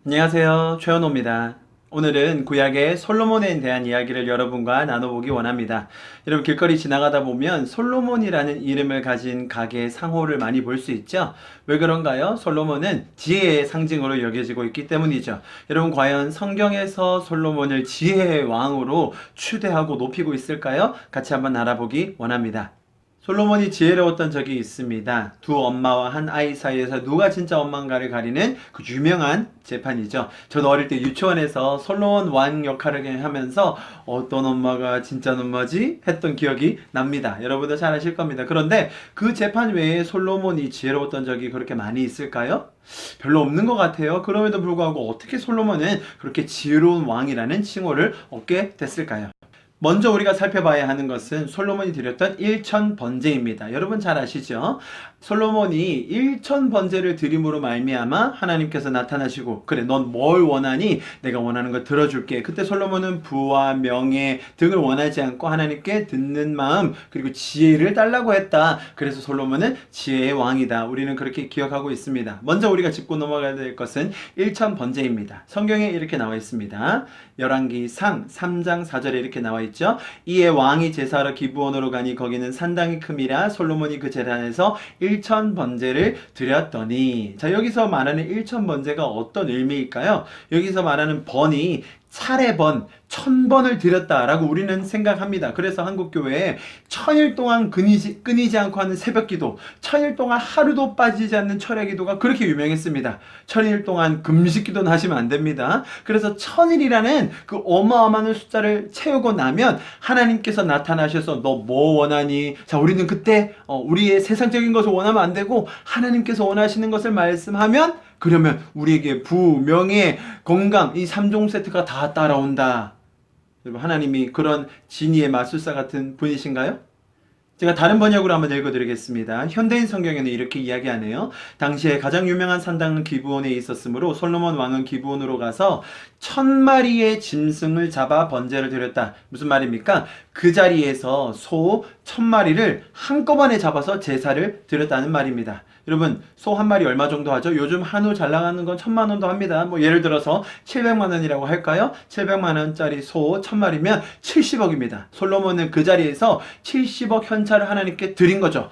안녕하세요. 최현호입니다. 오늘은 구약의 솔로몬에 대한 이야기를 여러분과 나눠보기 원합니다. 여러분 길거리 지나가다 보면 솔로몬이라는 이름을 가진 가게의 상호를 많이 볼 수 있죠? 왜 그런가요? 솔로몬은 지혜의 상징으로 여겨지고 있기 때문이죠. 여러분 과연 성경에서 솔로몬을 지혜의 왕으로 추대하고 높이고 있을까요? 같이 한번 알아보기 원합니다. 솔로몬이 지혜로웠던 적이 있습니다. 두 엄마와 한 아이 사이에서 누가 진짜 엄마인가를 가리는 그 유명한 재판이죠. 저는 어릴 때 유치원에서 솔로몬 왕 역할을 하면서 어떤 엄마가 진짜 엄마지? 했던 기억이 납니다. 여러분도 잘 아실 겁니다. 그런데 그 재판 외에 솔로몬이 지혜로웠던 적이 그렇게 많이 있을까요? 별로 없는 것 같아요. 그럼에도 불구하고 어떻게 솔로몬은 그렇게 지혜로운 왕이라는 칭호를 얻게 됐을까요? 먼저 우리가 살펴봐야 하는 것은 솔로몬이 드렸던 일천번제입니다. 여러분 잘 아시죠? 솔로몬이 일천번제를 드림으로 말미암아 하나님께서 나타나시고 그래 넌 뭘 원하니? 내가 원하는 거 들어줄게. 그때 솔로몬은 부와 명예 등을 원하지 않고 하나님께 듣는 마음 그리고 지혜를 달라고 했다. 그래서 솔로몬은 지혜의 왕이다. 우리는 그렇게 기억하고 있습니다. 먼저 우리가 짚고 넘어가야 될 것은 일천번제입니다. 성경에 이렇게 나와 있습니다. 열왕기상 3장 4절에 이렇게 나와 있죠. 이에 왕이 제사하러 기브온으로 가니 거기는 산당이 큼이라 솔로몬이 그 제단에서 일천번제를 드렸더니 자 여기서 말하는 일천번제가 어떤 의미일까요? 여기서 말하는 번이 차례번, 1000번을 드렸다라고 우리는 생각합니다. 그래서 한국교회에 1000일 동안 끊이지 않고 하는 새벽기도, 1000일 동안 하루도 빠지지 않는 철야기도가 그렇게 유명했습니다. 1000일 동안 금식기도는 하시면 안 됩니다. 그래서 1000일이라는 그 어마어마한 숫자를 채우고 나면 하나님께서 나타나셔서 너 뭐 원하니? 자, 우리는 그때 우리의 세상적인 것을 원하면 안 되고 하나님께서 원하시는 것을 말씀하면 그러면 우리에게 부, 명예, 건강 이 3종 세트가 다 따라온다. 여러분 하나님이 그런 진리의 마술사 같은 분이신가요? 제가 다른 번역으로 한번 읽어드리겠습니다. 현대인 성경에는 이렇게 이야기하네요. 당시에 가장 유명한 산당은 기브온에 있었으므로 솔로몬 왕은 기브온으로 가서 1000마리의 짐승을 잡아 번제를 드렸다. 무슨 말입니까? 그 자리에서 소 1000마리를 한꺼번에 잡아서 제사를 드렸다는 말입니다. 여러분 소 한 마리 얼마 정도 하죠? 요즘 한우 잘 나가는 건 1000만 원도 합니다. 뭐 예를 들어서 700만 원이라고 할까요? 700만 원짜리 소 1000마리면 70억입니다. 솔로몬은 그 자리에서 70억 현찰을 하나님께 드린 거죠.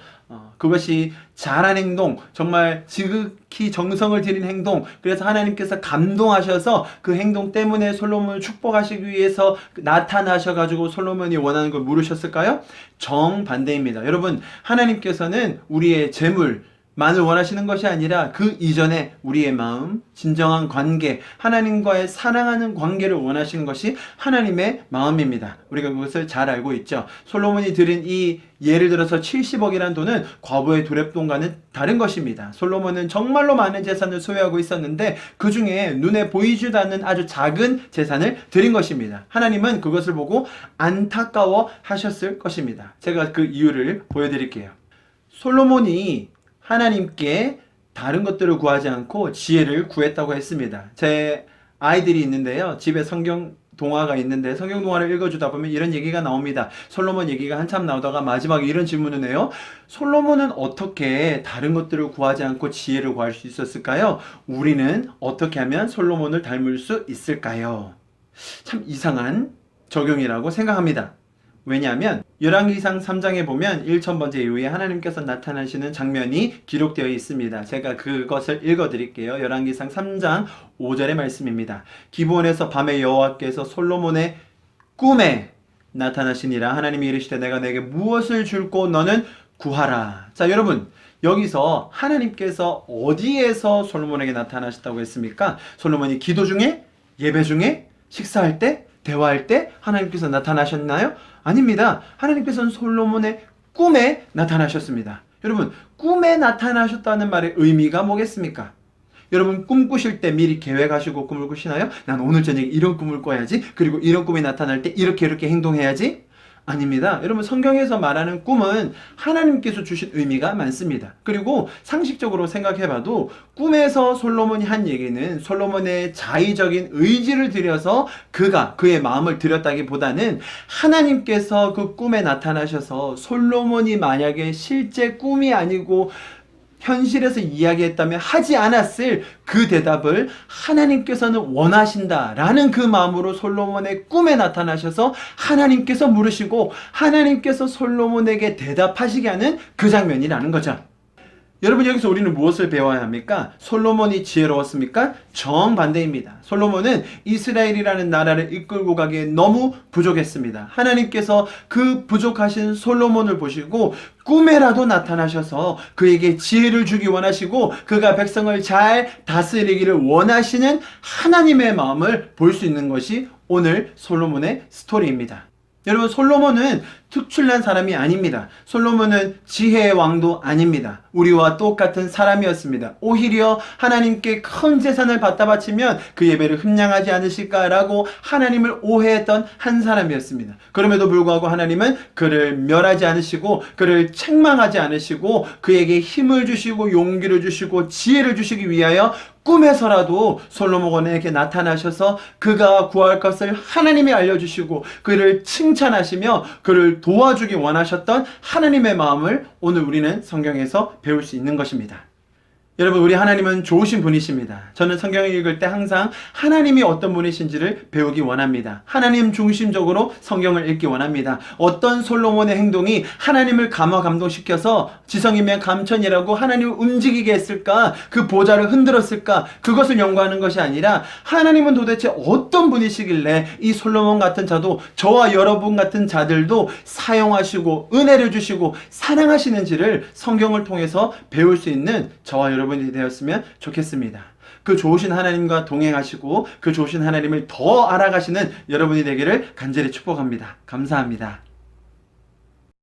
그것이 잘한 행동, 정말 지극히 정성을 들인 행동, 그래서 하나님께서 감동하셔서 그 행동 때문에 솔로몬을 축복하시기 위해서 나타나셔가지고 솔로몬이 원하는 걸 물으셨을까요? 정반대입니다. 여러분 하나님께서는 우리의 재물 만을 원하시는 것이 아니라 그 이전에 우리의 마음, 진정한 관계, 하나님과의 사랑하는 관계를 원하시는 것이 하나님의 마음입니다. 우리가 그것을 잘 알고 있죠. 솔로몬이 드린 이 예를 들어서 70억이라는 돈은 과부의 두렙돈과는 다른 것입니다. 솔로몬은 정말로 많은 재산을 소유하고 있었는데 그 중에 눈에 보이지도 않는 아주 작은 재산을 드린 것입니다. 하나님은 그것을 보고 안타까워 하셨을 것입니다. 제가 그 이유를 보여드릴게요. 솔로몬이 하나님께 다른 것들을 구하지 않고 지혜를 구했다고 했습니다. 제 아이들이 있는데요. 집에 성경 동화가 있는데 성경 동화를 읽어주다 보면 이런 얘기가 나옵니다. 솔로몬 얘기가 한참 나오다가 마지막에 이런 질문을 해요. 솔로몬은 어떻게 다른 것들을 구하지 않고 지혜를 구할 수 있었을까요? 우리는 어떻게 하면 솔로몬을 닮을 수 있을까요? 참 이상한 적용이라고 생각합니다. 왜냐하면 열왕기상 3장에 보면 1000번째 이후에 하나님께서 나타나시는 장면이 기록되어 있습니다. 제가 그것을 읽어드릴게요. 열왕기상 3장 5절의 말씀입니다. 기브온에서 밤에 여호와께서 솔로몬의 꿈에 나타나시니라. 하나님이 이르시되 내가 내게 무엇을 줄고 너는 구하라. 자 여러분 여기서 하나님께서 어디에서 솔로몬에게 나타나셨다고 했습니까? 솔로몬이 기도 중에? 예배 중에? 식사할 때? 대화할 때? 하나님께서 나타나셨나요? 아닙니다. 하나님께서는 솔로몬의 꿈에 나타나셨습니다. 여러분 꿈에 나타나셨다는 말의 의미가 뭐겠습니까? 여러분 꿈 꾸실 때 미리 계획하시고 꿈을 꾸시나요? 난 오늘 저녁에 이런 꿈을 꿔야지. 그리고 이런 꿈이 나타날 때 이렇게 행동해야지. 아닙니다. 여러분 성경에서 말하는 꿈은 하나님께서 주신 의미가 많습니다. 그리고 상식적으로 생각해봐도 꿈에서 솔로몬이 한 얘기는 솔로몬의 자의적인 의지를 들여서 그의 마음을 들였다기보다는 하나님께서 그 꿈에 나타나셔서 솔로몬이 만약에 실제 꿈이 아니고 현실에서 이야기했다면 하지 않았을 그 대답을 하나님께서는 원하신다라는 그 마음으로 솔로몬의 꿈에 나타나셔서 하나님께서 물으시고 하나님께서 솔로몬에게 대답하시게 하는 그 장면이라는 거죠. 여러분, 여기서 우리는 무엇을 배워야 합니까? 솔로몬이 지혜로웠습니까? 정반대입니다. 솔로몬은 이스라엘이라는 나라를 이끌고 가기에 너무 부족했습니다. 하나님께서 그 부족하신 솔로몬을 보시고 꿈에라도 나타나셔서 그에게 지혜를 주기 원하시고 그가 백성을 잘 다스리기를 원하시는 하나님의 마음을 볼 수 있는 것이 오늘 솔로몬의 스토리입니다. 여러분, 솔로몬은 특출난 사람이 아닙니다. 솔로몬은 지혜의 왕도 아닙니다. 우리와 똑같은 사람이었습니다. 오히려 하나님께 큰 재산을 갖다 바치면 그 예배를 흠량하지 않으실까라고 하나님을 오해했던 한 사람이었습니다. 그럼에도 불구하고 하나님은 그를 멸하지 않으시고 그를 책망하지 않으시고 그에게 힘을 주시고 용기를 주시고 지혜를 주시기 위하여 꿈에서라도 솔로몬에게 나타나셔서 그가 구할 것을 하나님이 알려주시고 그를 칭찬하시며 그를 도와주기 원하셨던 하나님의 마음을 오늘 우리는 성경에서 배울 수 있는 것입니다. 여러분, 우리 하나님은 좋으신 분이십니다. 저는 성경을 읽을 때 항상 하나님이 어떤 분이신지를 배우기 원합니다. 하나님 중심적으로 성경을 읽기 원합니다. 어떤 솔로몬의 행동이 하나님을 감화감동시켜서 지성이면 감천이라고 하나님을 움직이게 했을까? 그 보좌를 흔들었을까? 그것을 연구하는 것이 아니라 하나님은 도대체 어떤 분이시길래 이 솔로몬 같은 자도 저와 여러분 같은 자들도 사용하시고 은혜를 주시고 사랑하시는지를 성경을 통해서 배울 수 있는 저와 여러분이 되었으면 좋겠습니다. 그 좋으신 하나님과 동행하시고 그 좋으신 하나님을 더 알아가시는 여러분이 되기를 간절히 축복합니다. 감사합니다.